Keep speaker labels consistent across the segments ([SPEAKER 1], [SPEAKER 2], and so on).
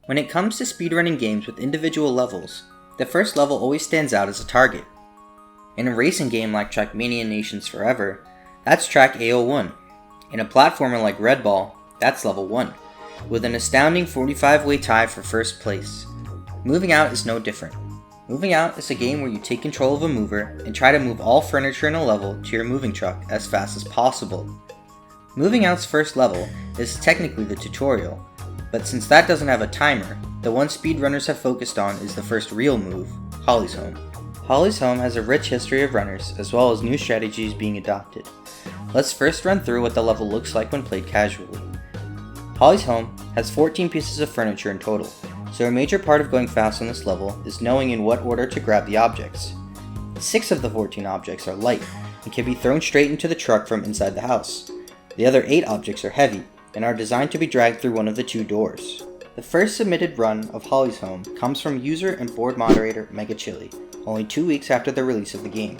[SPEAKER 1] When it comes to speedrunning games with individual levels, the first level always stands out as a target. In a racing game like Trackmania Nations Forever, that's track A01. In a platformer like Red Ball, that's level 1, with an astounding 45-way tie for first place. Moving Out is no different. Moving Out is a game where you take control of a mover and try to move all furniture in a level to your moving truck as fast as possible. Moving Out's first level is technically the tutorial, but since that doesn't have a timer, the one speedrunners have focused on is the first real move, Holly's Home. Holly's Home has a rich history of runners, as well as new strategies being adopted. Let's first run through what the level looks like when played casually. Holly's Home has 14 pieces of furniture in total, so a major part of going fast on this level is knowing in what order to grab the objects. 6 of the 14 objects are light and can be thrown straight into the truck from inside the house. The other 8 objects are heavy and are designed to be dragged through one of the 2 doors. The first submitted run of Holly's Home comes from user and board moderator Mega Chili, only 2 weeks after the release of the game.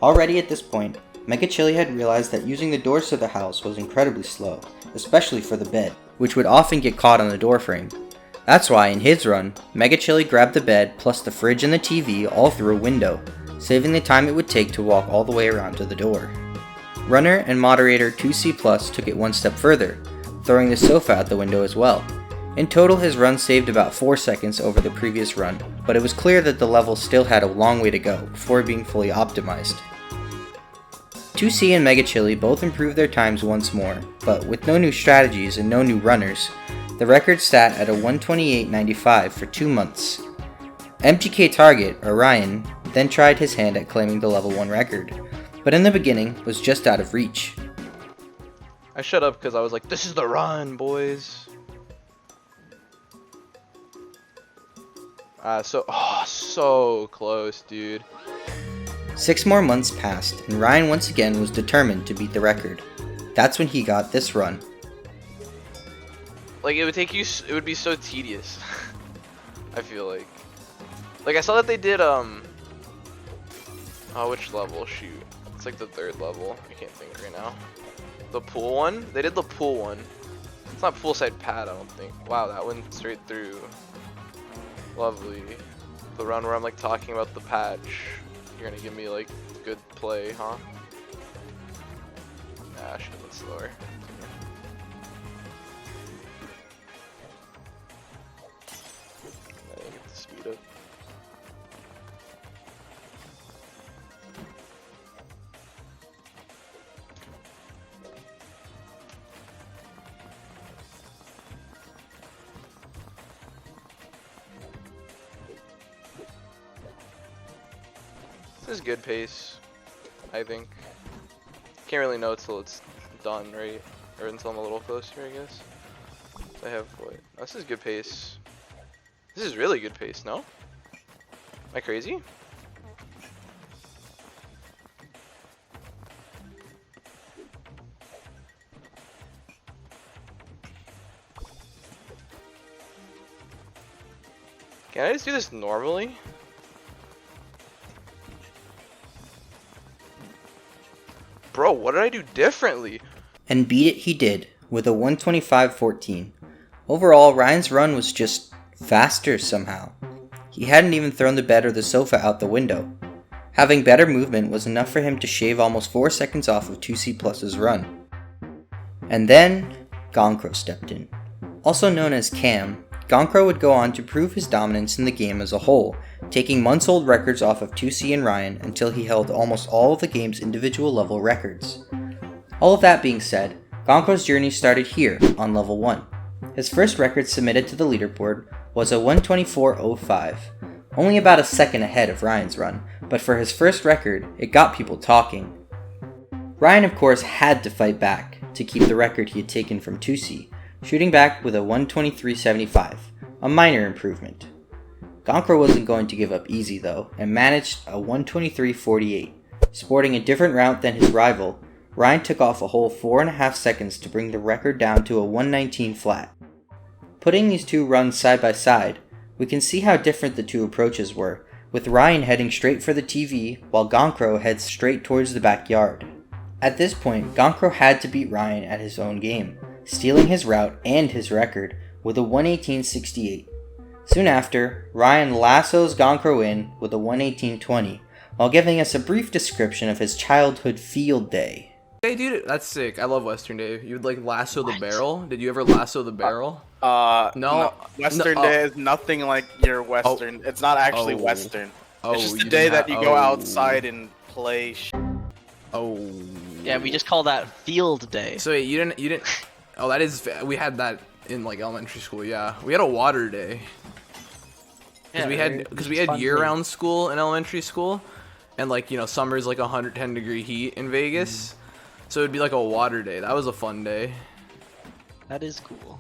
[SPEAKER 1] Already at this point, Mega Chili had realized that using the doors to the house was incredibly slow, especially for the bed, which would often get caught on the door frame. That's why in his run, Mega Chili grabbed the bed plus the fridge and the TV all through a window, saving the time it would take to walk all the way around to the door. Runner and moderator 2C Plus took it one step further, throwing the sofa out the window as well. In total, his run saved about 4 seconds over the previous run, but it was clear that the level still had a long way to go before being fully optimized. 2C and Mega Chili both improved their times once more, but with no new strategies and no new runners, the record sat at a 128.95 for 2 months. MGK Target, or Ryan, then tried his hand at claiming the level 1 record, but in the beginning was just out of reach.
[SPEAKER 2] I shut up because I was like, this is the run, boys. So close, dude.
[SPEAKER 1] 6 more months passed, and Ryan once again was determined to beat the record. That's when he got this run.
[SPEAKER 2] Like, it would be so tedious. I feel like. Like, I saw that they did, oh, which level? Shoot. It's like the 3rd level. I can't think right now. The pool one? They did the pool one. It's not poolside pad, I don't think. Wow, that went straight through. Lovely. The run where I'm like talking about the patch. You're gonna give me like good play, huh? Nah, I should have been slower. I didn't get the speed up. This is good pace, I think. Can't really know till it's done, right? Or until I'm a little closer, I guess. I have what? Oh, this is good pace. This is really good pace, no? Am I crazy? Can I just do this normally? Bro, what did I do differently?
[SPEAKER 1] And beat it he did, with a 125.14. Overall, Ryan's run was just faster somehow. He hadn't even thrown the bed or the sofa out the window. Having better movement was enough for him to shave almost 4 seconds off of 2C Plus's run. And then, Gonkro stepped in. Also known as Cam, Gonkro would go on to prove his dominance in the game as a whole, taking months-old records off of 2C and Ryan until he held almost all of the game's individual level records. All of that being said, Gonkro's journey started here, on level 1. His first record submitted to the leaderboard was a 124.05, only about a second ahead of Ryan's run, but for his first record, it got people talking. Ryan of course had to fight back to keep the record he had taken from 2C, shooting back with a 123.75, a minor improvement. Gonkro wasn't going to give up easy though, and managed a 123.48. Sporting a different route than his rival, Ryan took off a whole 4.5 seconds to bring the record down to a 119 flat. Putting these two runs side by side, we can see how different the two approaches were, with Ryan heading straight for the TV while Gonkro heads straight towards the backyard. At this point, Gonkro had to beat Ryan at his own game, stealing his route and his record, with a 118.68. Soon after, Ryan lassos Goncro in with a 118.20, while giving us a brief description of his childhood field day.
[SPEAKER 2] Hey dude, that's sick. I love Western Day. You would like lasso the barrel? Did you ever lasso the barrel?
[SPEAKER 3] No. Western Day is nothing like your Western. It's not actually Western. It's just the day that you go outside and play
[SPEAKER 4] Yeah, we just call that field day.
[SPEAKER 2] So wait, you didn't oh, that is, we had that in like elementary school. Yeah, we had a water day. Because we had year-round school in elementary school, and like, you know, summer's like 110-degree heat in Vegas, so it'd be like a water day. That was a fun day.
[SPEAKER 4] That is cool.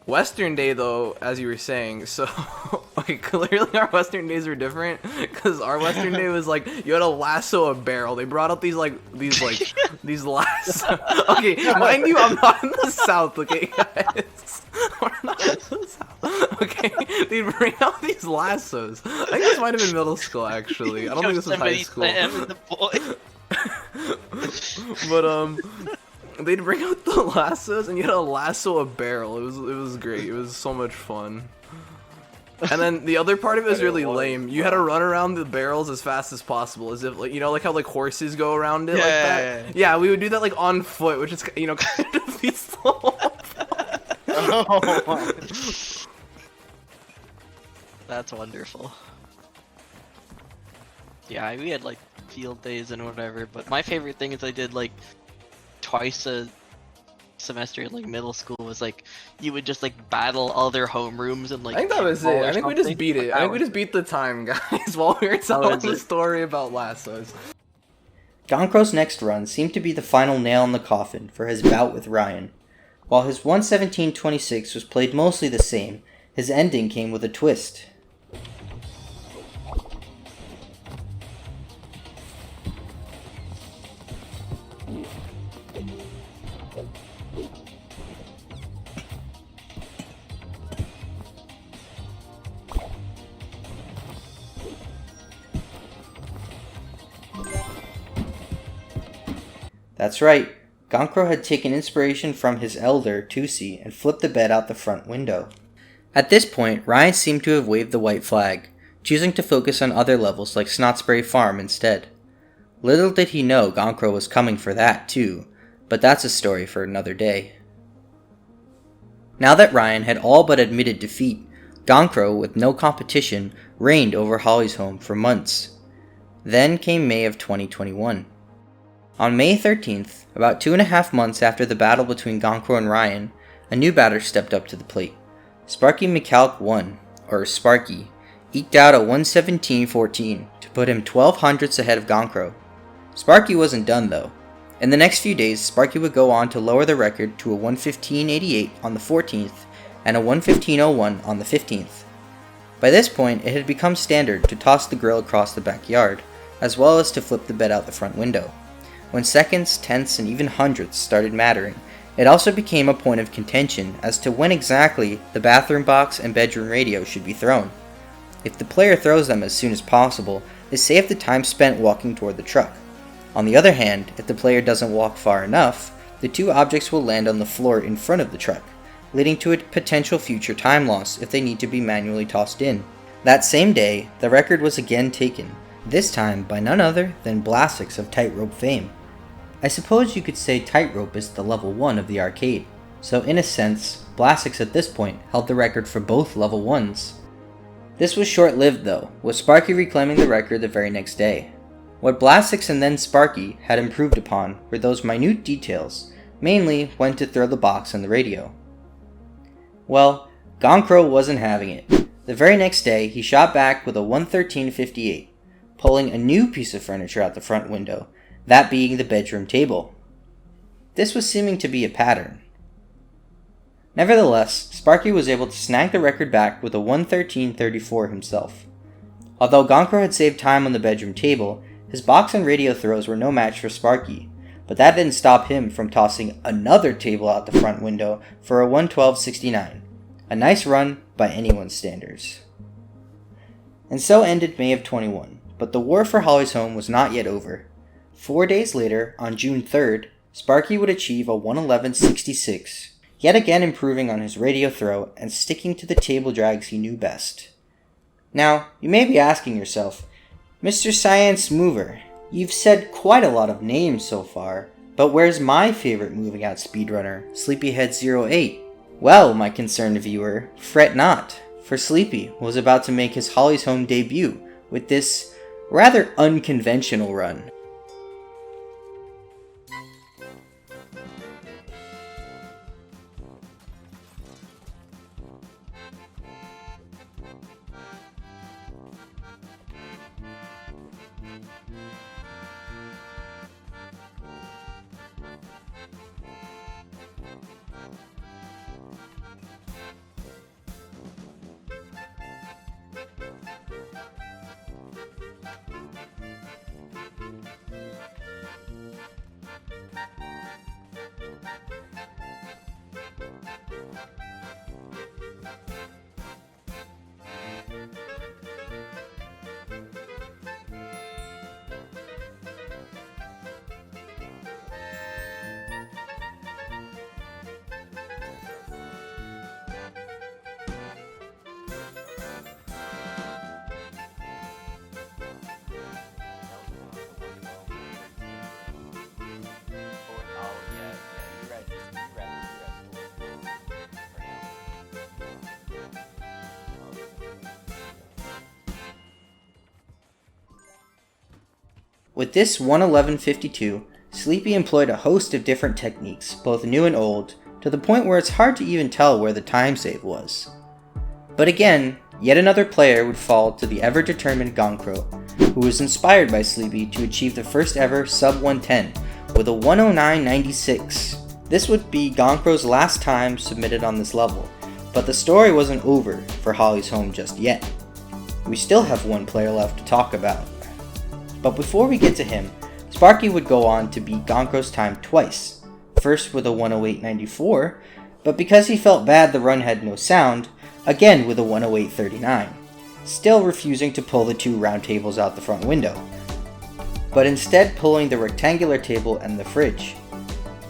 [SPEAKER 2] Western Day, though, as you were saying, so okay, clearly our Western days were different, because our Western Day was like you had to lasso a barrel. They brought out these lasso. Okay, mind you, I'm not in the South. Okay, guys, we're not in the South. Okay, they bring out these lassos. I think this might have been middle school, actually. I don't think this was high school. But they'd bring out the lassos, and you had to lasso a barrel. It was great. It was so much fun. And then the other part of it was really lame. You had to run around the barrels as fast as possible, as if, like, you know, like how like horses go around it, like that. Yeah, we would do that like on foot, which is, you know, kind of defeats the whole point.
[SPEAKER 4] That's wonderful. Yeah, we had like field days and whatever, but my favorite thing is I did like twice a semester in like middle school was like you would just like battle other homerooms and like
[SPEAKER 2] I think that was it. I think we just beat it. I think we just beat the time, guys, while we were telling the story about lassos.
[SPEAKER 1] Goncro's next run seemed to be the final nail in the coffin for his bout with Ryan. While his 117.26 was played mostly the same, his ending came with a twist. That's right, Goncro had taken inspiration from his elder, Tusi, and flipped the bed out the front window. At this point, Ryan seemed to have waved the white flag, choosing to focus on other levels like Snotsbury Farm instead. Little did he know Goncro was coming for that too, but that's a story for another day. Now that Ryan had all but admitted defeat, Goncro, with no competition, reigned over Holly's home for months. Then came May of 2021. On May 13th, about 2.5 months after the battle between Goncro and Ryan, a new batter stepped up to the plate. Sparky McCalc won, or Sparky, eked out a 117.14 to put him 12 hundredths ahead of Goncro. Sparky wasn't done though. In the next few days, Sparky would go on to lower the record to a 115.88 on the 14th and a 115.01 on the 15th. By this point, it had become standard to toss the grill across the backyard, as well as to flip the bed out the front window. When seconds, tenths, and even hundredths started mattering, it also became a point of contention as to when exactly the bathroom box and bedroom radio should be thrown. If the player throws them as soon as possible, they save the time spent walking toward the truck. On the other hand, if the player doesn't walk far enough, the two objects will land on the floor in front of the truck, leading to a potential future time loss if they need to be manually tossed in. That same day, the record was again taken, this time by none other than Blasix of Tightrope fame. I suppose you could say Tightrope is the level 1 of the arcade, so in a sense, Blasix at this point held the record for both level 1s. This was short-lived though, with Sparky reclaiming the record the very next day. What Blasix and then Sparky had improved upon were those minute details, mainly when to throw the box and the radio. Well, Goncro wasn't having it. The very next day, he shot back with a 113.58, pulling a new piece of furniture out the front window, that being the bedroom table. This was seeming to be a pattern. Nevertheless, Sparky was able to snag the record back with a 113.34 himself. Although Goncro had saved time on the bedroom table, his box and radio throws were no match for Sparky, but that didn't stop him from tossing another table out the front window for a 112.69. A nice run by anyone's standards. And so ended May of 21, but the war for Holly's home was not yet over. 4 days later, on June 3rd, Sparky would achieve a 111.66. yet again improving on his radio throw and sticking to the table drags he knew best. Now, you may be asking yourself, Mr. Science Mover, you've said quite a lot of names so far, but where's my favorite moving out speedrunner, Sleepyhead08? Well, my concerned viewer, fret not, for Sleepy was about to make his Holly's Home debut with this rather unconventional run. With this 111.52, Sleepy employed a host of different techniques, both new and old, to the point where it's hard to even tell where the time save was. But again, yet another player would fall to the ever-determined Gonkro, who was inspired by Sleepy to achieve the first ever sub 110 with a 109.96. This would be Gonkro's last time submitted on this level, but the story wasn't over for Holly's Home just yet. We still have one player left to talk about. But before we get to him, Sparky would go on to beat Gonkro's time twice, first with a 108.94, but because he felt bad the run had no sound, again with a 108.39, still refusing to pull the two round tables out the front window, but instead pulling the rectangular table and the fridge.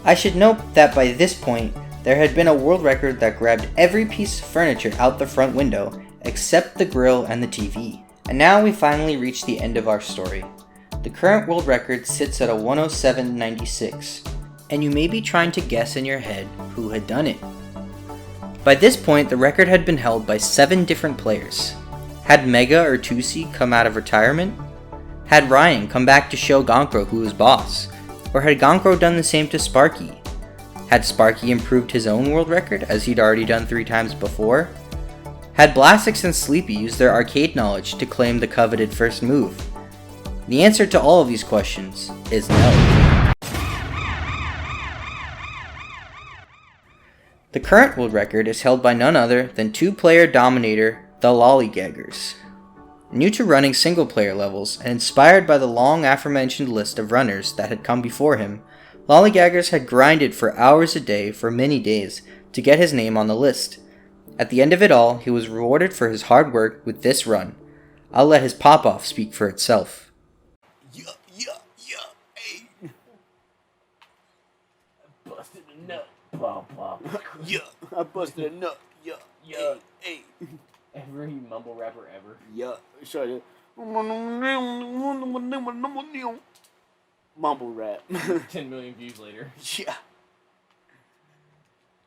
[SPEAKER 1] I should note that by this point, there had been a world record that grabbed every piece of furniture out the front window except the grill and the TV. And now we finally reach the end of our story. The current world record sits at a 107.96, and you may be trying to guess in your head who had done it. By this point, the record had been held by 7 different players. Had Mega or Tusi come out of retirement? Had Ryan come back to show Gonkro who was boss? Or had Gonkro done the same to Sparky? Had Sparky improved his own world record as he'd already done 3 times before? Had Blastix and Sleepy used their arcade knowledge to claim the coveted first move? The answer to all of these questions is no. The current world record is held by none other than 2-player dominator, the Lollygaggers. New to running single-player levels, and inspired by the long aforementioned list of runners that had come before him, Lollygaggers had grinded for hours a day for many days to get his name on the list. At the end of it all, he was rewarded for his hard work with this run. I'll let his pop-off speak for itself.
[SPEAKER 5] Hey. I busted a nut. Pop, pop. Yeah, I busted a nut. Yeah. Hey. Every mumble rapper ever. Yeah, shut it. Mumble rap. 10 million views later. Yeah.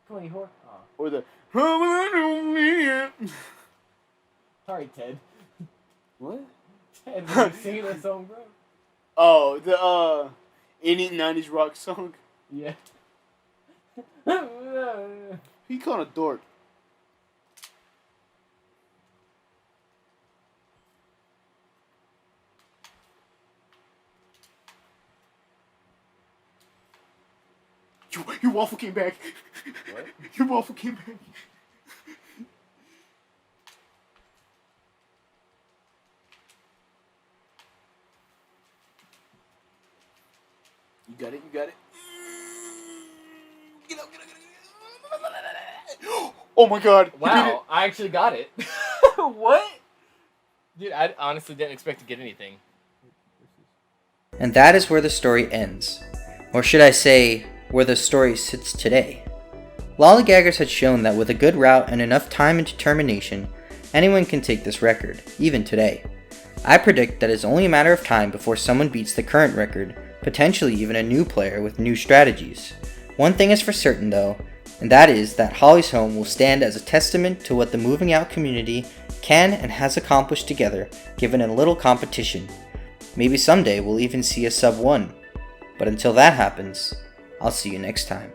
[SPEAKER 5] Come on, you whore. Oh. Or the. Sorry, Ted. What? Ted, when you singing that song, bro? Oh, the any 90s rock song? Yeah. He called a dork. Your waffle came back. What? Your waffle came back. You got it, you got it. Get up. Oh my god.
[SPEAKER 6] Wow, I actually got it. What? Dude, I honestly didn't expect to get anything.
[SPEAKER 1] And that is where the story ends. Or should I say, where the story sits today. Lollygaggers had shown that with a good route and enough time and determination, anyone can take this record, even today. I predict that it's only a matter of time before someone beats the current record, potentially even a new player with new strategies. One thing is for certain though, and that is that Holly's Home will stand as a testament to what the moving out community can and has accomplished together given a little competition. Maybe someday we'll even see a sub 1. But until that happens, I'll see you next time.